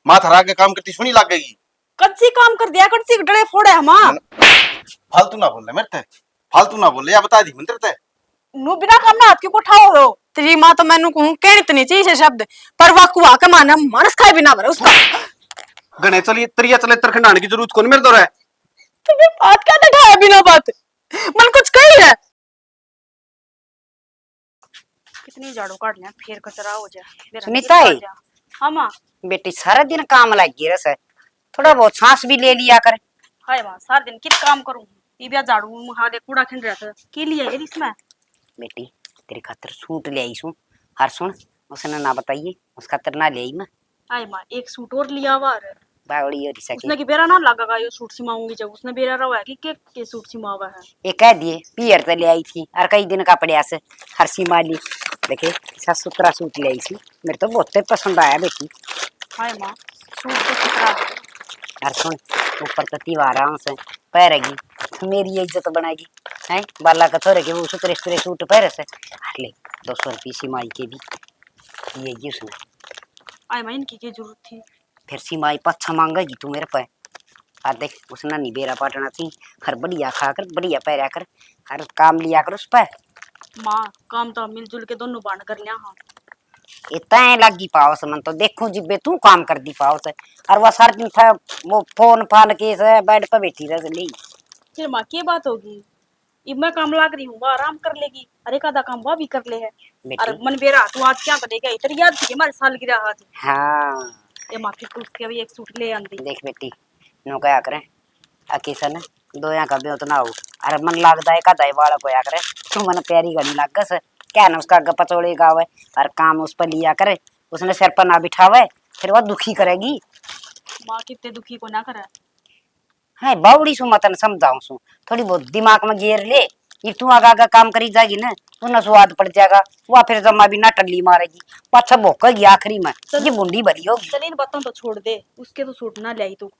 माथा रा के काम करती सुनी लग गई। कच्ची काम कर दिया कच्ची डले फोड़े हम फालतू ना बोल मेरे ते, फालतू ना बोल या बता दी मंत्र ते। नु बिना काम ना हाथ के को ठाओ हो तेरी मां तो मैनू कहूं कहनी तो नहीं चाहिए से शब्द पर वाकुआ के माने मनस खाए बिना भरे उसका गणे चलिए तरिया चले तरखंडाने की जरूरत कौन मेरे दो है। तुम्हें बात क्या दिखाया बिना बात मन कुछ कही है। कितनी झाड़ू काट लिया फिर कचरा हो जाए सुनीता हाँ माँ बेटी सारा दिन काम लगी रस है, थोड़ा बहुत सांस भी ले लिया कर। हाय माँ सारा दिन कित काम करूँ ये भी झाड़ू हारे कूड़ा खिंड रहा था के लिए है इसमें। बेटी तेरी खातर सूट ले आई सू, हर सुन उसने ना बताइए उस खातर ना ले आई मैं। हाय माँ एक सूट और लिया हुआ है बावड़ी और सके उसने की बेरा ना लगेगा ये सूट सिमाऊंगी जब उसने बेरा रहा है कि के सूट सिमावा है। ये कह दिए पियर तो ले आई थी और कई दिन का पड़िया से हर सीमा ली देखे साफ सुथरा सूट ले आई थी, मेरे तो बहुत पसंद आया बेटी। हाय माँ सूट तो सुथरा है हर सुन ऊपर तो आराम से पहरेगी तो मेरी इज्जत बनाएगी है बाला का थोड़े के वो सुतरे सुतरे सूट पहरे से हर ले 200 रुपये सीमाई के भी ये उसने। हाय माँ इनकी क्या जरूरत थी फिर सीमाई पच्छा मांगेगी तू मेरे पे और देख उसने नहीं बेरा पाटना थी हर बढ़िया खाकर बढ़िया पैरा कर हर काम लिया कर उस पर। माँ काम तो मिलजुल के दोनों बांट कर लिया हाँ इतना लगी पाओ से मन तो देखूं जिब्बे तू काम कर दी पाओ से और वह सार दिन था वो फोन फान के से बेड पर बैठी रह ली। फिर माँ की बात होगी अब मैं काम लाग रही हूँ वो आराम कर लेगी अरे का काम वह भी कर ले है और मन बेरा तू आज क्या करेगा इतनी याद थी हमारे साल गिरा आज। हाँ ये माँ फिर तू उसके अभी एक सूट ले आंदी देख बेटी नो क्या करे अकेसन दो यहाँ का भी उतना हो अरे मन लगता है का दाई वाला को या करे तू मन प्यारी घड़ी लग से क्या ना उसका पचौड़े गावे और काम उस पर लिया करे उसने सिर पर ना बिठावे फिर वह दुखी करेगी। माँ कितने दुखी को ना करे है बावड़ी सु मतन समझाऊ सु थोड़ी बहुत दिमाग में घेर ले ये तू आगा आगा काम करी जाएगी ना तू न स्वाद पड़ जाएगा वह फिर जमा भी ना टल्ली मारेगी पाछा भोकेगी आखिरी में ये बुंडी भरी होगी। चल इन बातों तो छोड़ दे उसके तो सूट ना लाई तू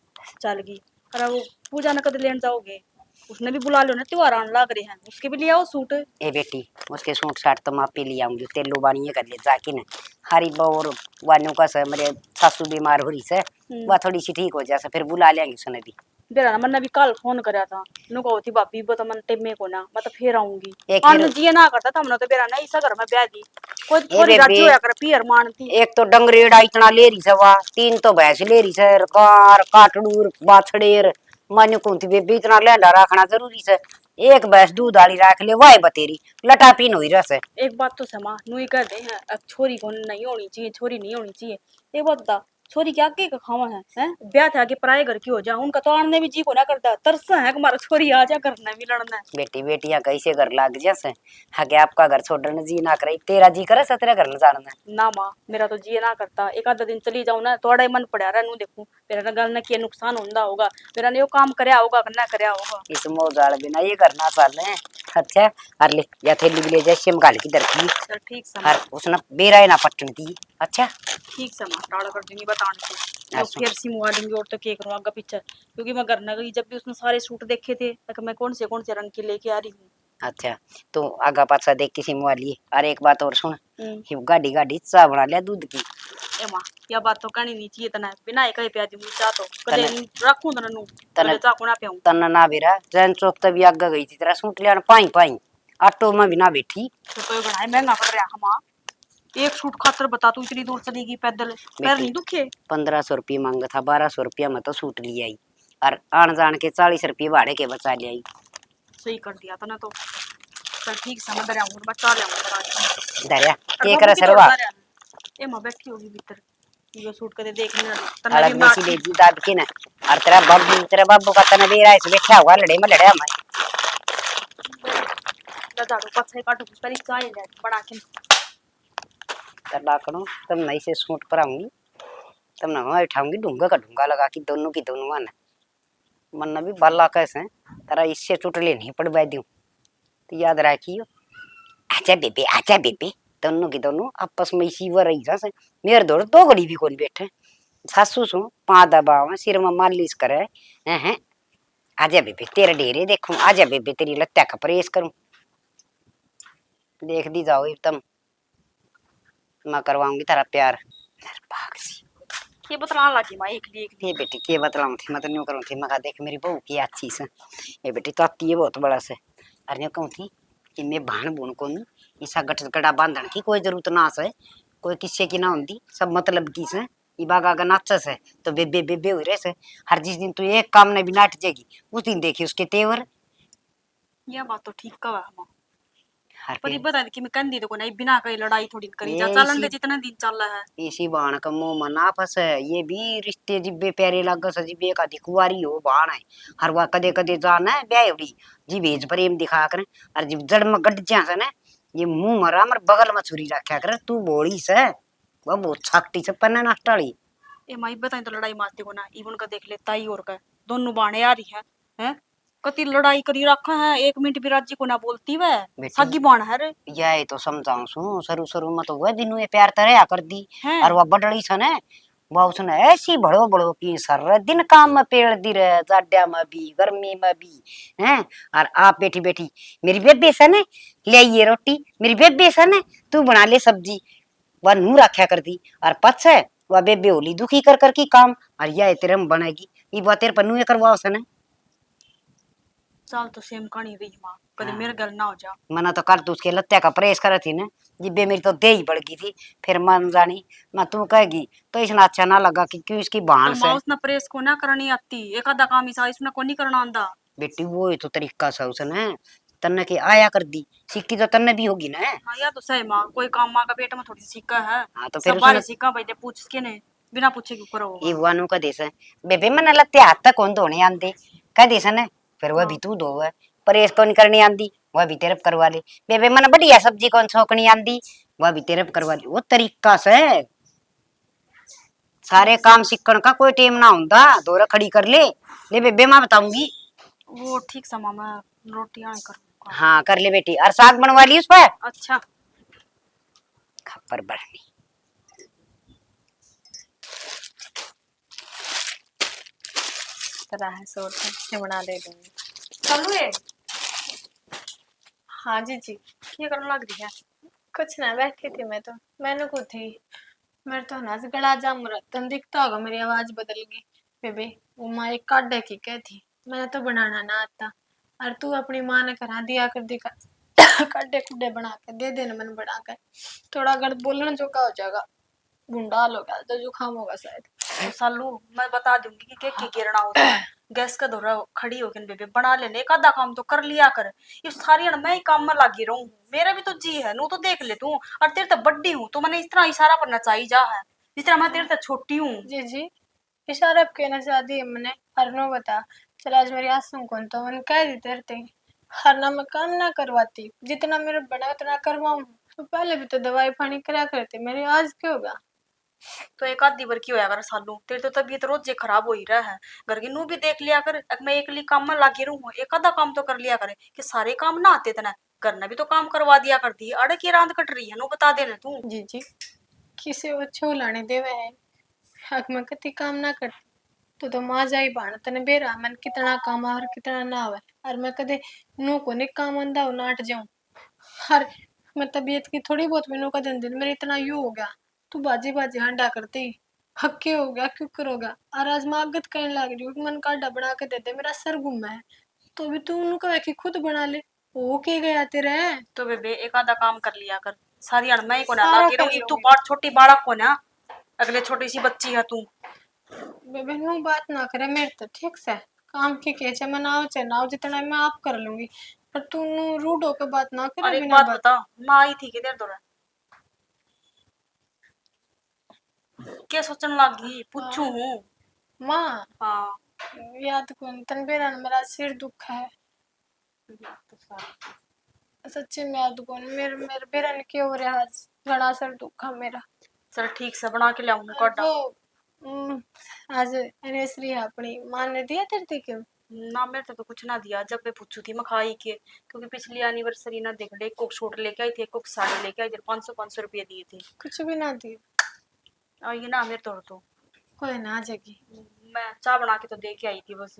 चल गई अरे वो पूजा न कद लेन जाओगे उसने भी बुला लो ना त्योहार आने लग रहे हैं उसके भी ले आओ सूट। ए बेटी उसके सूट साट तो मापी ले आऊंगी तेलू बानिए कर ले जाके ना हरी बौर वानू का से मेरे सासू बीमार हो रही से वह थोड़ी सी ठीक हो जाए फिर बुला लेंगे उसने भी। बेरा मन ने भी कल फोन करया था नु कहो थी भाभी वो तो मन टेमे को ना मैं तो फिर आऊंगी एक अन जी ना करता था हमने तो बेरा नहीं इसा घर में ब्याह दी कोई थोड़ी राजी होया कर पियर मानती एक तो डंगरेड़ा इतना ले रही सवा 3 तो भैंस ले रही सर कार काटड़ूर बाछड़ेर मन कुंती बेबी इतना लेंडा रखना जरूरी से एक भैंस दूध वाली रख ले वाई बतेरी लटा पीन हुई रस। एक बात तो समा नुई कर दे हैं अब छोरी को नहीं होनी चाहिए छोरी नहीं होनी चाहिए एक बात बता छोरी क्या के खावा है हैं ब्याह था के पराए घर की हो जा उनका तो आने भी जी को ना करता तरस है हमारा छोरी आ जा करना भी लड़ना है। बेटी बेटियां कैसे घर लाग जैसे हके आपका घर छोड़ने जी ना करे तेरा जी करे तेरा घर न जाना ना माँ मेरा तो जी ना करता एक आधा दिन चली जाऊं ना थोड़ा ही मन पड़ा रहा नू देखूं मेरा गल न किया नुकसान होंदा होगा मेरा ने यो काम करया होगा करना करया होगा इस मोजाल बिना ये करना साले। अच्छा अर ले या थैली भी ले जा शिम गाल की दरकी चल ठीक समा हर उसने बेरा ना पटन दी। अच्छा ठीक समा टाड़ा कर दूंगी बताने से तो फिर सी मुआ दूंगी और तो के करूँ आगे पीछे क्योंकि मैं घर न गई जब भी उसने सारे सूट देखे थे तो मैं कौन से रंग के लेके आ रही हूँ। अच्छा तो आगा पाछा देख किसी मोबाइल अरे एक बात और सुन गाड़ी गाड़ी चाह बना लिया दूध की एमा या बात तो कहनी नहीं चाहिए तना बिना एक ही प्याजी मुझे चाह तो कदे रखूं तनु तने चाह को ना पिऊं तन ना बेरा जैन चौक तभी आगे गई थी तेरा सूट लिया पाई पाई ऑटो में भी ना बैठी तो घना महंगा पड़ रहा हमा एक सूट खातर बता तू इतनी दूर चलेगी पैदल पैर नहीं दुखे 1500 रुपये मांगा था 1200 रुपया में तो सूट लिया आई और आन जान के 40 रुपये भाड़े के बचा ले आई। सही कर दिया तने तो चल ठीक समझ रहा हूं बचा ले दरिया के करे सरवा ए मां बैठी होगी भीतर ये सूट कदे देखने ना तने भी मसी ले जी दाब के ना और तेरा बाबू का तने दे रहा है बैठा हुआ लड़े में लड़े हम दादा पछे काटू परी चाय ले बना के लाकड़ों तब नहीं से सूट कराऊंगी तब ना मैं उठाऊंगी ढूंगा का ढूंगा लगा की दोनों की दोनों मन मन भी बाला कैसे तेरा इससे चुटले नहीं पड़ बैठी हूँ तो याद रखियो आजा बेबे दोनों की दोनों आपस में इसी वर रही से मेरे दौड़ दो घड़ी भी कौन बैठे सासू सु पा दबाव सिर में मालिश करे हैं आजा बेबे तेरे डेरे देखूं आजा बेबे तेरी लत्या का परहेज करूं देख दी जाओ एकदम मैं करवाऊंगी तेरा प्यार भाग सी ये बतलाने लगी माँ एक ये बेटी के बतलाऊं थी मैं तो न्यू करूँ थी मैं कहा देख मेरी बहू की अच्छी से ये बेटी तो आती है बहुत बड़ा से अरे न्यू कहूँ थी कि मैं भान बुन को नहीं ऐसा गड़ा बांधन की कोई जरूरत ना से कोई किस्से की ना होती सब मतलब की से ये बागा का नाचस है तो बेबे बेबे हुई रहे से हर जिस दिन तू एक काम ने भी नाट जाएगी उस दिन देखी उसके तेवर ये बात तो ठीक कहा माँ हर पर ये पे बता दी कि मैं कंदी तो को नहीं बिना कहीं लड़ाई थोड़ी करी जा ये चलन दे इसी जितना दिन चल रहा है इसी बाण का मुंह मना फस है ये भी रिश्ते जिब्बे प्यारे लागस जिब्बे का दिखुआरी हो बाण है हर वह कदे कदे जाना है ब्याह उड़ी जी भेज प्रेम दिखा कर और जब जड़ में गड जा से ना ये मुंह मरा मर बगल में छुरी रखा कर तू बोली से वह बहुत छाकटी से पन्ना नाटाली ए माई बताई तो लड़ाई मारती को ना इवन का देख ले ताई और का दोनों बाणे आ रही है हैं कति लड़ाई करी रखा है 1 मिनट भी राज्य को ना बोलती वह बेटी सागी बाण है रे यह तो समझाऊं सु शुरू शुरू में तो वह दिनों ये प्यार तरह कर दी हैं और वह बडड़ी से ने वह उसने ऐसी बड़ो बड़ो की सर दिन काम में पेड़ दी रहे जाड्या में भी गर्मी में भी हैं और आप बेटी बेटी मेरी बेबे से ने ले ये रोटी मेरी बेबे से ने तू बना ले सब्जी वह नू रखा कर दी और पछ है वह बेबे होली दुखी कर की काम और यह तेरे में बनेगी ये वह तेरे पर नू करवाओ से ने चल तो सेम कहानी रही माँ कभी हाँ। मेरे गल ना हो जा मना तो कर तू उसके लत्या का प्रेस कर थी ना जिब्बे मेरी तो दे ही बढ़ गई थी फिर मन जानी मैं तू कहेगी तो इसने अच्छा ना लगा कि क्यों इसकी तो बहान से माँ उसने प्रेस को ना करनी आती एक आधा काम इसा इसने को नहीं करना आंदा बेटी वो ही तो तरीका सा उसने तन्ने के आया कर दी सीखती तो तन्ने भी होगी ना हाँ या तो सही माँ कोई काम माँ का पेट में थोड़ी सी सिक्का है हाँ तो फिर सब बारे उसने सिक्का भाई पूछ के ने बिना पूछे क्यों करो ये होगा वानू का देश है बेबे मन लत्ते हाथ तक कौन धोने आंदे कह देश है फिर वह भी हाँ तू धो है परेश कौन करनी आंदी वह भी तेरे करवा ले बेबे मन बढ़िया सब्जी कौन छोकनी आंदी वह भी तेरे करवा ले वो तरीका से सारे काम सीखण का कोई टेम ना हुंदा दोरा खड़ी कर ले बेबे मां बताऊंगी वो ठीक समा मैं रोटियां करूँगा हाँ कर ले बेटी और साग बनवा ली उस पर अच्छा खप्पर बढ़नी तरह है सोच से बना ले दूंगी। चलू है हाँ जी जी ये करने लग रही है कुछ ना बैठी थी मैं तो मैंने को थी मेरे तो ना गला जाम रहा तन दिखता होगा मेरी आवाज बदल गई बेबे वो माँ एक काटे की क्या थी मैंने तो बनाना ना आता और तू अपनी माँ ने करा दिया कर दिखा काटे कुड्डे बना के दे देना मैंने बना कर थोड़ा अगर बोलना जोगा हो जाएगा गुंडाल होगा तो जुकाम होगा शायद तो सालू मैं बता दूंगी कि क्या गिरना होता है गैस का धोरा खड़ी होकर बेबे बना लेने एक आधा काम तो कर लिया कर ये सारी अड़ मैं ही काम में लगी रहूं मेरा भी तो जी है नू तो देख ले तू और तेरे तो बड्डी हूँ तो मैंने इस तरह इशारा करना चाहिए जा है जिस तरह मैं तेरे से छोटी हूँ जी जी इशारा अब कहना चाहती है मैंने हरनो बता चल आज मेरी आसम कौन तो मैंने कह दी तेरे ते हरना मैं काम ना करवाती जितना मेरे बना उतना करवाऊं तो पहले भी तो दवाई पानी करा करते मेरे आज क्या होगा तो एक आधी बार की होया कर सालू तेरी तो तबीयत रोज खराब हो ही रहा है घर की नू भी देख लिया कर अब मैं एकली काम में लगी रहूं एक आधा काम तो कर लिया करे कि सारे काम ना आते तना करना भी तो काम करवा दिया करती अड़े की रात कट रही है नो बता देना तू जी जी किसे वो छो लाने देवे है हक मैं कति काम ना करती तो माँ जाई बाण तने बेरा मन कितना काम और कितना ना आवे और मैं कदे नो को ने काम अंदा हो नाट जाऊं हर मैं तबीयत की थोड़ी बहुत मैनू का दिन दिन मेरे इतना यू हो गया तू बाजी बाजी हंडा करती हक्के हो गया क्यों करोगा और आज मैं आगत कहने लग रही हूँ मन काटा बना के दे दे मेरा सर गुम है तो भी तू उनको कि खुद बना ले वो के गया तेरा है तो बेबे एक आधा काम कर लिया कर सारी अड़ मैं ही को ना सारा लगी कर रहूं तू लूंगी बात छोटी बालक को ना अगले छोटी सी बच्ची है तू बेबे नू बात ना करे मेरे तो ठीक से काम की के मैं नाव चे नाव जितना मैं आप कर लूंगी पर तू नू रूड होके बात ना और करे एक बिना बात बात बता माँ आई थी किधर दौरा क्या सोचने लगी पूछू हाँ, हूँ माँ हाँ याद कौन तन बेरा मेरा सिर दुख है सच्ची में याद कौन मेरे मेरे बेरा ने क्यों हो रहा आज घना सर दुख है मेरा चल ठीक से बना के लाऊंगी और काटा वो आज एनिवर्सरी है अपनी माँ ने दिया तेरे ते क्यों ना मेरे तो कुछ ना दिया जब मैं पूछू थी मैं खाई के क्योंकि पिछली एनिवर्सरी ना देख ले कोक शूट लेके आई थी कोक साड़ी लेके आई थी 500 रुपये दिए थे कुछ भी ना दिया और ये ना मेरे तो कोई ना आ जाएगी मैं चाय बना के तो दे के आई थी बस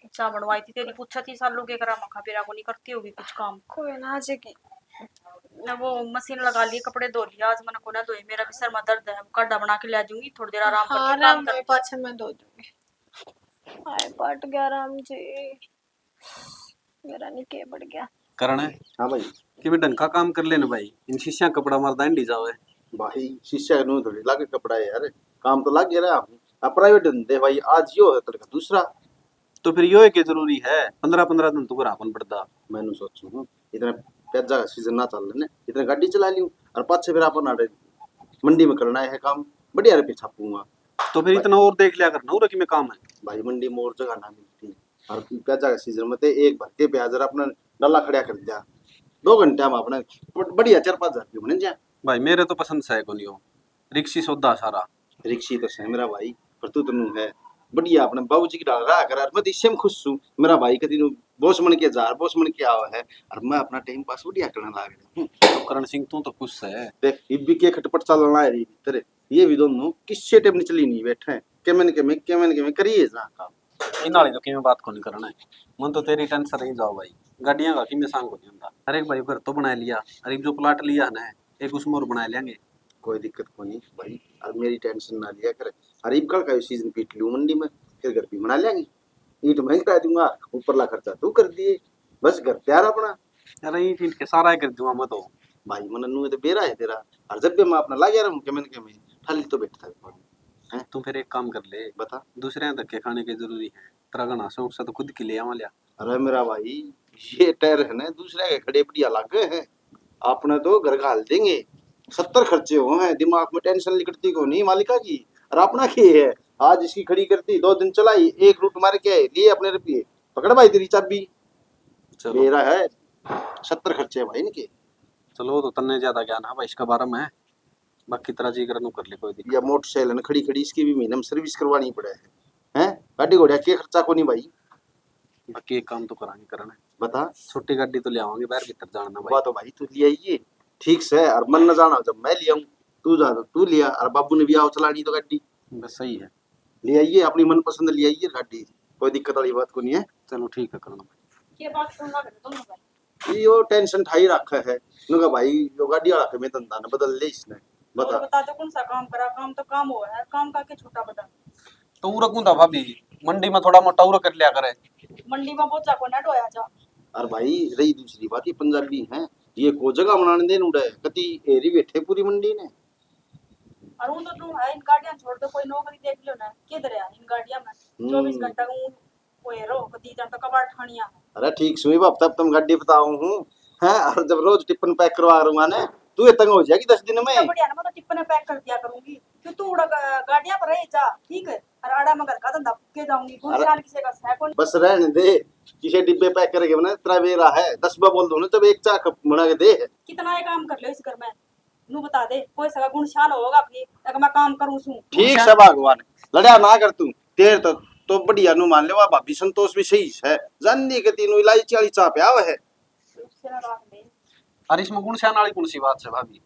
चाय बनवाई थी तेरी पूछा थी सालू के करा मखा पेरा को नहीं करती होगी कुछ काम कोई ना आ जाएगी ना वो मशीन लगा ली, कपड़े धो लिया, आज मैंने को ना धोए, मेरा भी सर में दर्द है, काढ़ा बना के ले जाऊंगी, थोड़ी देर आराम हाँ करके राम काम कर। में पाछे मैं धो दूंगी। हाय पट गया राम जी, मेरा नहीं के बढ़ गया। करण है हाँ भाई। कि मैं ढंग का काम कर लेना भाई, इन शीशियां कपड़ा मारदा इंडी जावे। भाई शीशा नु थोड़ी लागे कपड़ा है यार, काम तो लग गया रहा हूँ। अब प्राइवेट धंधे भाई, आज यो है तड़का दूसरा। तो फिर यो के जरूरी है 15-15 दिन तो अपन पड़ता। मैंने सोचू हूँ इतना प्याजा का सीजन ना चल रहे, इतना गाड़ी चला लियूं और पाछे फिर अपन आड़े मंडी में करना है काम, बढ़िया रुपये छापूंगा। तो फिर इतना और देख लिया करना उरा कि में काम है भाई मंडी में और जगह ना मिलती, और प्याजा का सीजन में तो एक भर के प्याज अपना डल्ला खड़ा कर दिया, 2 घंटे में अपने बढ़िया 4-5 हजार रुपये बने जा। भाई। मेरे तो पसंद से को नहीं हो रिक्शी सौदा सारा। रिक्शी तो है मेरा भाई, पर तू तो नू है बढ़िया अपने बाबूजी की डाल रहा कर, मैं इससे में खुश हूँ। मेरा भाई कभी बॉस मन के जार बॉस मन के आवा है, और मैं अपना टाइम पास बढ़िया करने लग रहा हूँ। तो करण सिंह तू तो खुश है। देख इब्बी के खटपट चलना है री तेरे, ये भी दोनों किससे टाइम नहीं चली नहीं बैठे हैं, के में करिए जा काम। इन वाली तो कि मैं बात को नहीं करना है, मन तो तेरी टेंशन नहीं जाओ भाई। गाड़ियां का कि मैं सांग को नहीं होता। अरे एक भाई घर तो बना लिया, अरे जो प्लाट लिया ना एक उसमें और बना लेंगे, कोई दिक्कत को नहीं भाई, और मेरी टेंशन ना लिया कर। अरे कल का सीजन पीट लूं मंडी में, फिर घर भी बना लेंगे, ईट मैं करा दूंगा, ऊपरला खर्चा तू कर दिए, बस घर तैयार अपना। अरे ईट के सारा कर दूंगा मैं तो। भाई मन नू तो बेरा है तेरा, और जब भी मैं अपना ला गया रहूं के में खाली तो बैठता है। तू फिर एक काम कर ले, बता। दूसरे यहाँ धक्के खाने की जरूरी है, तेरा गना शौक से तो खुद की ले आवा लिया। अरे मेरा भाई ये टायर है ना दूसरे के खड़े बढ़िया लागे हैं, अपने तो घर घाल देंगे, 70 खर्चे हो हैं, दिमाग में टेंशन निकलती को नहीं मालिका की। और अपना की है, आज इसकी खड़ी करती 2 दिन चलाई, एक रूट मार के लिए अपने रुपये, पकड़ भाई तेरी चाबी। चलो मेरा है 70 खर्चे है भाई इनके। चलो तो तन्ने ज्यादा ज्ञान है भाई इसका बारे में, बाकी तरह जी कर ले कोई दिक्कत। या मोटरसाइकिल खड़ी खड़ी इसकी भी महीने में सर्विस करवानी पड़े है, गाड़ी घोड़ा के खर्चा को नहीं भाई। बाकी एक काम तो कराएंगे करना है, बता। छोटी गाड़ी तो ले आवांगे, बाहर भीतर जाना हुआ भाई। तो भाई तू ले आइए ठीक से, और मन न जाना जब मैं ले आऊं, तू जा तू लिया, और बाबू ने भी आओ चलानी तो गाड़ी बस सही है। ले आइए, अपनी मनपसंद ले आइए गाड़ी, कोई दिक्कत वाली बात को नहीं है। चलो ठीक है करना भाई। ये बात सुनना कर दोनों भाई। ये वो टेंशन ठाई रखा है नुका भाई, जो गाड़ी वाला के में धंधा न बदल ले इसने। और बता। बता दो कौन सा काम करा, काम तो काम हुआ है, काम का के छोटा बता। तो उरा कौन था भाभी, मंडी में थोड़ा मोटा उरा कर लिया करे। मंडी में बोचा को ना ढोया जा। और भाई रही दूसरी बात, ये पंजाबी हैं, ये को जगह बनाने देन उड़े कति एरी बैठे पूरी मंडी ने। और वो तो तू है, इन गाड़ियां छोड़ दो, कोई नौकरी देख लो ना, किधर है इन गाड़ियां में 24 घंटा को कोई रो कदी जन तो कबाड़ ठानिया है। अरे ठीक सुई बाप, तब तुम गाड़ी बताऊं हूं हैं, और जब रोज टिफिन पैक करवा रहूंगा ना, तू ये तंग हो जाएगी 10 दिन में। तो बढ़िया ना, मैं तो टिप्पण पैक कर दिया करूंगी, क्यों तू उड़ा गाड़ियां पर रह जा, ठीक है। और आड़ा मगर का धंधा के जाऊंगी, कौन अरे- साल किसी का है कौन। बस रहने दे, किसे डिब्बे पैक करके बना तेरा बेरा है, 10 बार बोल दो ना, जब एक चाय कप बना के दे। कितना ये काम कर लो इस घर में, नू बता दे, कोई सगा गुणशान होगा अपनी, अगर मैं काम करूं सू। ठीक से भगवान लड़या ना कर तू, तेर तो बढ़िया नु मान ले, वा भाभी संतोष भी सही है, जाननी के तीनों इलायची वाली चाय पे आवे है। उससे ना राख दे। अरे इसमें गुण शान वाली कौन सी बात है भाभी,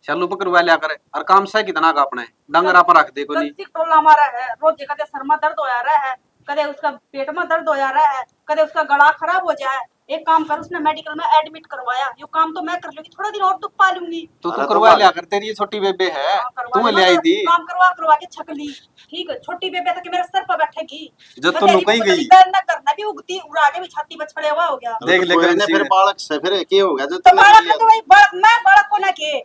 चलो पकड़वा लिया करे, और काम से कितना का अपने डंगरा पर रख दे को नहीं। गलती टोला हमारा है, रोज कदे सर में दर्द होया रहा है, कदे उसका पेट में दर्द होया रहा है, कदे उसका गला खराब हो जाए। एक काम कर, उसने मेडिकल में एडमिट करवाया, यो काम तो मैं कर लूंगी, थोड़ा दिन और तो पा लूंगी। तो अरे तू तो करवा बात- लिया कर, तेरी ये छोटी बेबे है, हाँ, करवा तुम्हें ले, ले आई मैं थी। काम करवा के छकली, ठीक है। छोटी बेबे तक मेरे सर पर बैठेगी, जब मैं तो तेरी नुकई भी गई। पैर ना करना भी उगती उड़ा के भी छाती पर छड़े हुआ हो गया। देख ले कोई करण ने सिंह फिर है। बालक से फिर के हो गया जो तो तूने बालक लिया। है तो भाई मैं बालक को ना के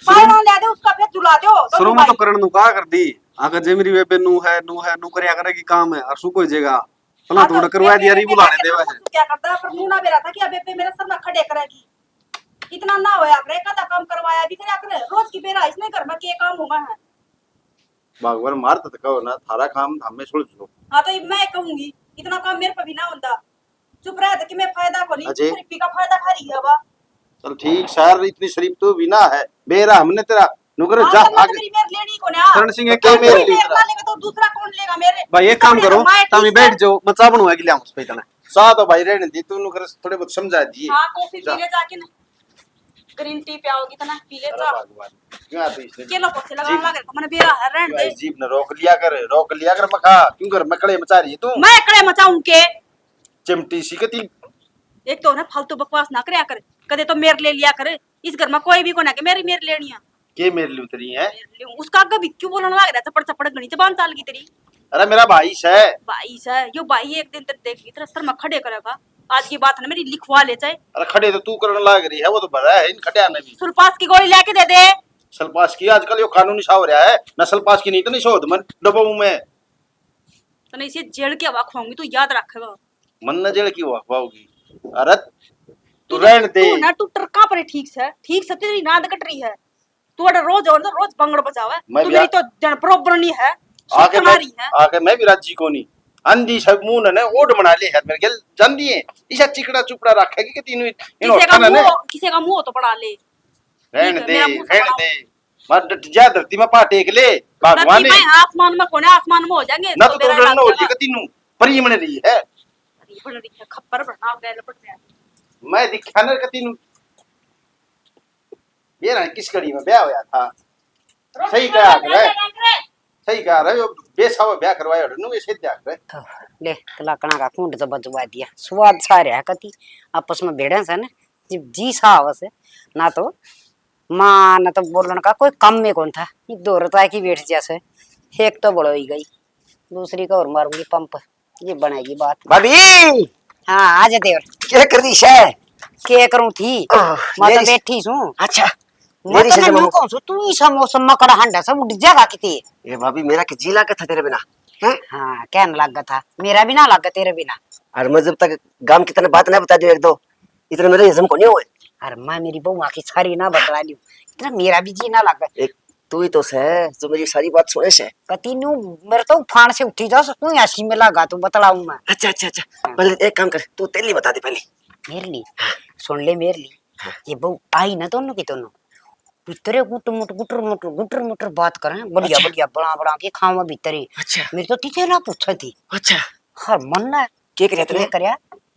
पालना ले दे, उसका फिर झुला दो शुरू में तो करण नु कहा कर दी, अगर जे मेरी बेबे नू है नू करया करेगी काम है, और सु कोई जगह भला थोड़ा करवा दिया री बुलाने देवा है। क्या करता है, पर मुंह ना बेरा था कि अब बेबे मेरे सर में खड़े करेगी, इतना ना होया करे, कदा काम करवाया भी करे करे, रोज की बेरा इसने घर में के काम हुआ है। भगवान मारता तो कहो ना, थारा काम हमें छोड़ दो। हाँ तो मैं कहूंगी इतना काम मेरे पे भी ना होता, चुप रह कि मैं फायदा को नहीं, अजय। सिर्फ का फायदा खा रही है बा। चल ठीक सर, इतनी शरीफ तो भी ना है, बेरा हमने तेरा नुकर हाँ, जा तो मैं आगे। तेरी मेर लेनी को ना, करण सिंह एक तो काम मेरे करो, लिए- मेरे ना लेगा तो दूसरा कौन लेगा मेरे। भाई एक काम करो, मैं तामी ठीक बैठ है। जाओ, मचा बनवा के ले आऊं उस पे इतना। सा तो भाई रहने दी, तू नुकर थोड़े बहुत समझा दिए। हाँ कॉफी जा। पी ले जाके ना, ग्रीन टी पियाओगी तो ना पी ले अरे जा। भगवान क्यों आती इसने केलो पोछे लगा जी। लगा मैंने बेरा है रहने दे। जीप ने रोक लिया कर मखा, क्यों कर मकड़े मचा रही है तू, मैं एकड़े मचाऊं के, चिमटी सी कती। एक तो ना फालतू बकवास ना करया कर, कदे तो मेरे ले लिया कर, इस घर में कोई भी को ना के मेरी मेरी लेनी है के मेरे लिए उतरी है? मेरी ले उसका आगे भी क्यों बोलने लग रहा चपड़ चपड़ गणी जबान चाल की तेरी अरे मेरा भाई से। भाई से यो भाई एक दिन तेरे देखेगी तेरा सर में खड़े करेगा आज की बात है ना मेरी लिखवा ले चाहे अरे खड़े तो तू करने लाग रही है, वो तो भरा है इन खटिया ने भी। सुरपास की गोली लेके दे दे सलपास की आजकल यो कानूनी सा हो रहा है, नस्ल पास की नहीं तो नहीं शोध मन डबो में तो नहीं इसे जेल की हवा खुआऊंगी तू याद रखेगा मन न जेल की वागी। अरे तू रहने दे। तू ना तू टरका पर ठीक से तेरी नाद कट रही है तू अगर रोज और रोज बंगड़ बजावे मैं तू भी मेरी तो जन बरोबर नहीं है आके मैं तुम्हारी है आके मैं भी राजी को नहीं अंधी सब मुंह ने ओड बना ले है मेरे गेल जान दिए इसा चिकड़ा चुपड़ा रखेगी कि तीनों इन होता ने किसी का मुंह तो बड़ा ले रहने ठीक है, दे मेरा मुंह से रहने दे मत जा धरती में पा टेक ले भगवान धरती में आसमान में कोने आसमान में हो जाएंगे ना तो मेरा तो इलाज हो होगा। जी कि तीनों परी मन रही है। अरे बन रही है खप्पर बढ़ना गए लपट गया मैं दिखा न कि तीनों ये ना किस कड़ी में ब्याह होया था। सही कहा सही कहा रे बेसावा ब्याह करवाया नु ऐसे ब्याह करे तो ले तलाकना का खूंड तो बजवा दिया स्वाद सा रहा कति आपस में भेड़े से ना जी सा आवस है ना तो मां ना तो बोलन का कोई कम में कौन था ये दो रता की बैठ जैसे एक तो बड़ो ही गई दूसरी को और मारूंगी पंप ये बनाएगी बात भाभी हाँ आ जा देवर क्या कर रही है? के करूं थी मैं तो बैठी हूं अच्छा मैं मेरी तो से नहीं कहूं तू ही सा मौसम में कड़ा हंडा सब उठ जाएगा किती ये भाभी मेरा के जी लागा था तेरे बिना हैं? हाँ क्या न लगा था मेरा भी ना लगा तेरे बिना और मैं जब तक गांव की तरह बात ना बता दियो एक दो इतने मेरे हजम को नहीं हुए। अरे मैं मेरी बहू आखिर सारी ना बतला लियो इतना मेरा भी जी ना लगा एक तू ही तो है जो मेरी सारी बात सुने से। कती नु मेरे तो फाड़ से उठी जा सकूं ऐसी में लगा तू बतलाऊं मैं अच्छा अच्छा अच्छा पहले एक काम कर तू तेली बता दे पहले। मेरे लिए सुन ले मेरे लिए ये बहू आई ना दोनों की दोनों भीतरे गुटर मुटर बात करें बढ़िया अच्छा। बढ़िया बड़ा बड़ा के खावा भीतरे अच्छा मेरे तो तीते ना पूछा थी अच्छा हर मन ना क्या करे तूने? करया